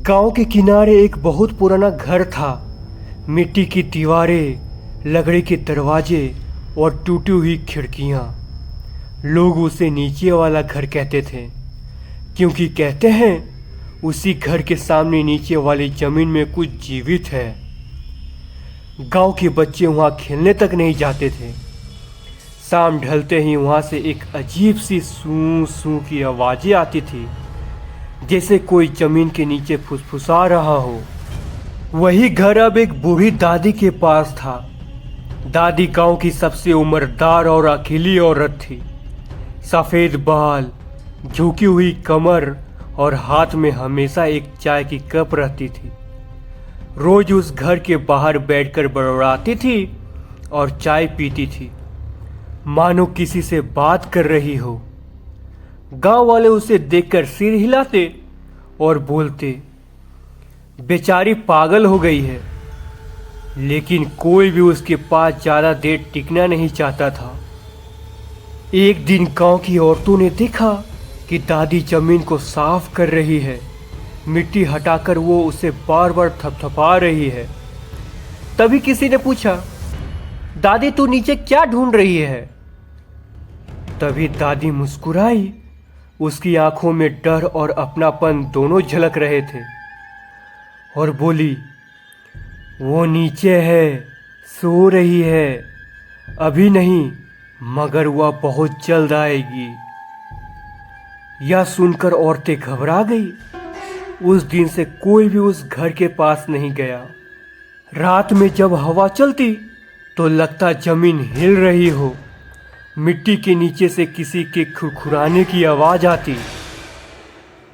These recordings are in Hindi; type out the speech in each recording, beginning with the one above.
गांव के किनारे एक बहुत पुराना घर था। मिट्टी की दीवारें, लकड़ी के दरवाजे और टूटी हुई खिड़कियां। लोग उसे नीचे वाला घर कहते थे, क्योंकि कहते हैं उसी घर के सामने नीचे वाली जमीन में कुछ जीवित है। गांव के बच्चे वहां खेलने तक नहीं जाते थे। शाम ढलते ही वहां से एक अजीब सी सूं सूं की आवाजें आती थी, जैसे कोई जमीन के नीचे फुसफुसा रहा हो। वही घर अब एक बूढ़ी दादी के पास था। दादी गांव की सबसे उम्रदार और अकेली औरत थी। सफेद बाल, झुकी हुई कमर और हाथ में हमेशा एक चाय की कप रहती थी। रोज उस घर के बाहर बैठकर बड़बड़ाती थी और चाय पीती थी, मानो किसी से बात कर रही हो। गांव वाले उसे देखकर सिर हिलाते और बोलते, बेचारी पागल हो गई है। लेकिन कोई भी उसके पास ज्यादा देर टिकना नहीं चाहता था। एक दिन गांव की औरतों ने देखा कि दादी जमीन को साफ कर रही है। मिट्टी हटाकर वो उसे बार बार थपथपा रही है। तभी किसी ने पूछा, दादी तू नीचे क्या ढूंढ रही है? तभी दादी मुस्कुराई। उसकी आंखों में डर और अपनापन दोनों झलक रहे थे और बोली, वो नीचे है, सो रही है। अभी नहीं, मगर वह बहुत जल्द आएगी। यह सुनकर औरतें घबरा गई। उस दिन से कोई भी उस घर के पास नहीं गया। रात में जब हवा चलती तो लगता जमीन हिल रही हो। मिट्टी के नीचे से किसी के खुरखुराने की आवाज आती।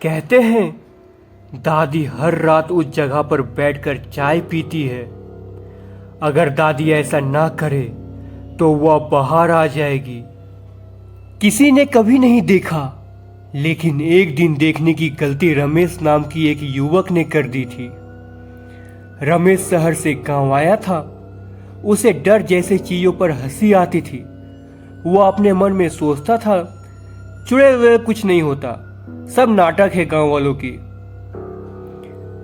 कहते हैं दादी हर रात उस जगह पर बैठकर चाय पीती है। अगर दादी ऐसा ना करे तो वह बाहर आ जाएगी। किसी ने कभी नहीं देखा, लेकिन एक दिन देखने की गलती रमेश नाम की एक युवक ने कर दी थी। रमेश शहर से गांव आया था। उसे डर जैसे चीजों पर हंसी आती थी। वो अपने मन में सोचता था, चुड़ैल हुए कुछ नहीं होता, सब नाटक है गांव वालों की।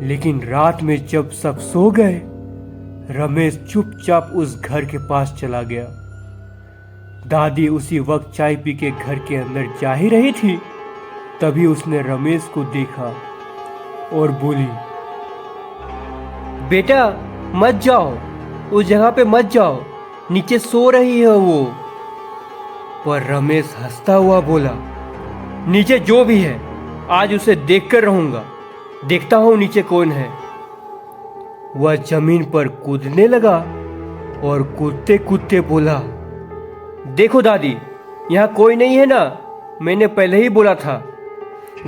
लेकिन रात में जब सब सो गए, रमेश चुपचाप उस घर के पास चला गया। दादी उसी वक्त चाय पी के घर के अंदर जा ही रही थी। तभी उसने रमेश को देखा और बोली, बेटा मत जाओ, उस जगह पे मत जाओ, नीचे सो रही है वो। पर रमेश हंसता हुआ बोला, नीचे जो भी है आज उसे देखकर रहूंगा, देखता हूं नीचे कौन है। वह जमीन पर कूदने लगा और कूदते कूदते बोला, देखो दादी, यहां कोई नहीं है ना, मैंने पहले ही बोला था,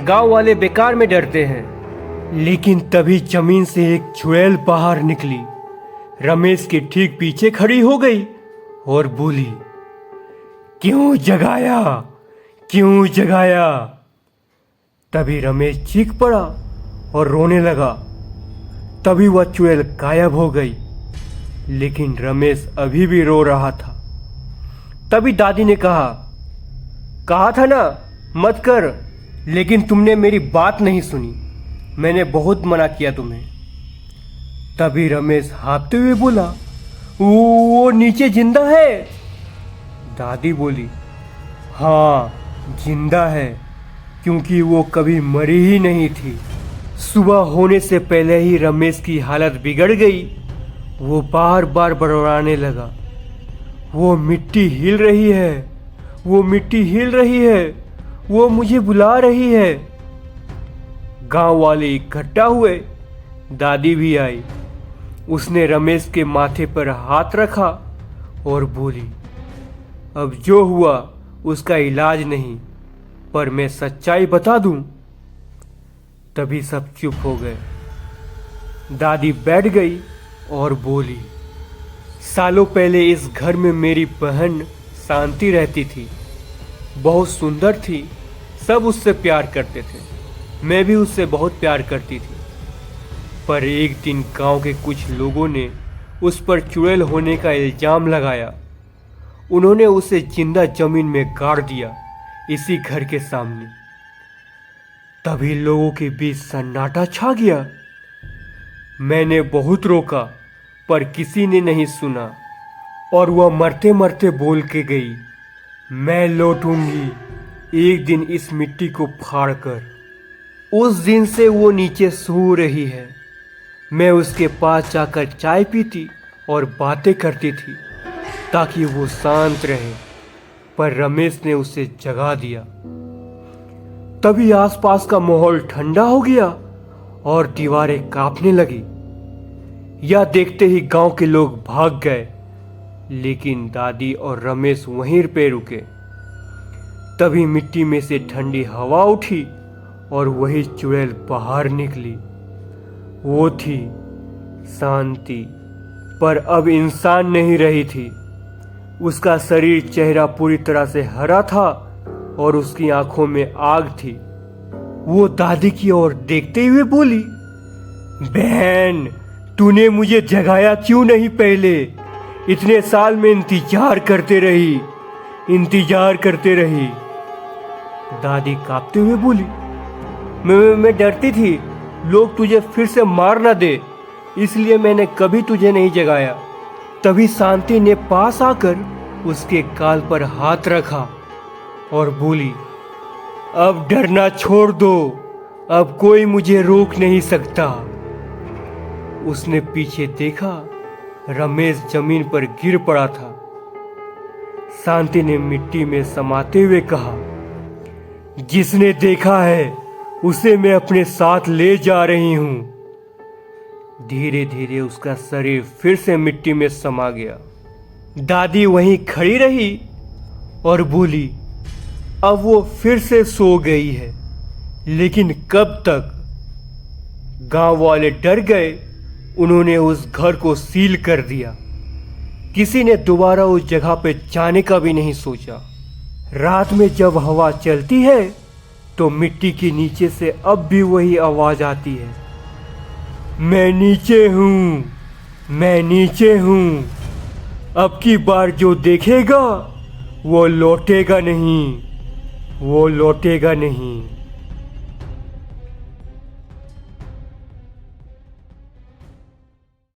गांव वाले बेकार में डरते हैं। लेकिन तभी जमीन से एक चुड़ैल बाहर निकली, रमेश के ठीक पीछे खड़ी हो गई और बोली, क्यों जगाया, क्यों जगाया? तभी रमेश चीख पड़ा और रोने लगा। तभी वह चुड़ैल गायब हो गई, लेकिन रमेश अभी भी रो रहा था। तभी दादी ने कहा था ना मत कर, लेकिन तुमने मेरी बात नहीं सुनी, मैंने बहुत मना किया तुम्हें। तभी रमेश हाँफते हुए बोला, वो नीचे जिंदा है। दादी बोली, हाँ जिंदा है, क्योंकि वो कभी मरी ही नहीं थी। सुबह होने से पहले ही रमेश की हालत बिगड़ गई। वो बार बार बड़बड़ाने लगा, वो मिट्टी हिल रही है, वो मिट्टी हिल रही है, वो मुझे बुला रही है। गांव वाले इकट्ठा हुए। दादी भी आई। उसने रमेश के माथे पर हाथ रखा और बोली, अब जो हुआ उसका इलाज नहीं, पर मैं सच्चाई बता दूं। तभी सब चुप हो गए। दादी बैठ गई और बोली, सालों पहले इस घर में मेरी बहन शांति रहती थी। बहुत सुंदर थी, सब उससे प्यार करते थे, मैं भी उससे बहुत प्यार करती थी। पर एक दिन गांव के कुछ लोगों ने उस पर चुड़ैल होने का इल्जाम लगाया। उन्होंने उसे जिंदा जमीन में गाड़ दिया, इसी घर के सामने। तभी लोगों के बीच सन्नाटा छा गया। मैंने बहुत रोका पर किसी ने नहीं सुना और वह मरते मरते बोल के गई, मैं लौटूंगी एक दिन इस मिट्टी को फाड़कर। उस दिन से वो नीचे सो रही है। मैं उसके पास जाकर चाय पीती और बातें करती थी ताकि वो शांत रहे, पर रमेश ने उसे जगा दिया। तभी आसपास का माहौल ठंडा हो गया और दीवारें कांपने लगी। यह देखते ही गांव के लोग भाग गए, लेकिन दादी और रमेश वहीं पे रुके। तभी मिट्टी में से ठंडी हवा उठी और वही चुड़ैल बाहर निकली। वो थी शांति, पर अब इंसान नहीं रही थी। उसका शरीर चेहरा पूरी तरह से हरा था और उसकी आंखों में आग थी। वो दादी की ओर देखते हुए बोली, बहन, तूने मुझे जगाया क्यों नहीं पहले? इतने साल में इंतजार करते रही। दादी कांपते हुए बोली, मैं डरती थी लोग तुझे फिर से मार ना दे, इसलिए मैंने कभी तुझे नहीं जगाया। तभी शांति ने पास आकर उसके गाल पर हाथ रखा और बोली, अब डरना छोड़ दो, अब कोई मुझे रोक नहीं सकता। उसने पीछे देखा, रमेश जमीन पर गिर पड़ा था। शांति ने मिट्टी में समाते हुए कहा, जिसने देखा है उसे मैं अपने साथ ले जा रही हूं। धीरे धीरे उसका शरीर फिर से मिट्टी में समा गया। दादी वहीं खड़ी रही और बोली, अब वो फिर से सो गई है, लेकिन कब तक? गांव वाले डर गए। उन्होंने उस घर को सील कर दिया। किसी ने दोबारा उस जगह पे जाने का भी नहीं सोचा। रात में जब हवा चलती है तो मिट्टी के नीचे से अब भी वही आवाज आती है, मैं नीचे हूं। अब की बार जो देखेगा वो लौटेगा नहीं।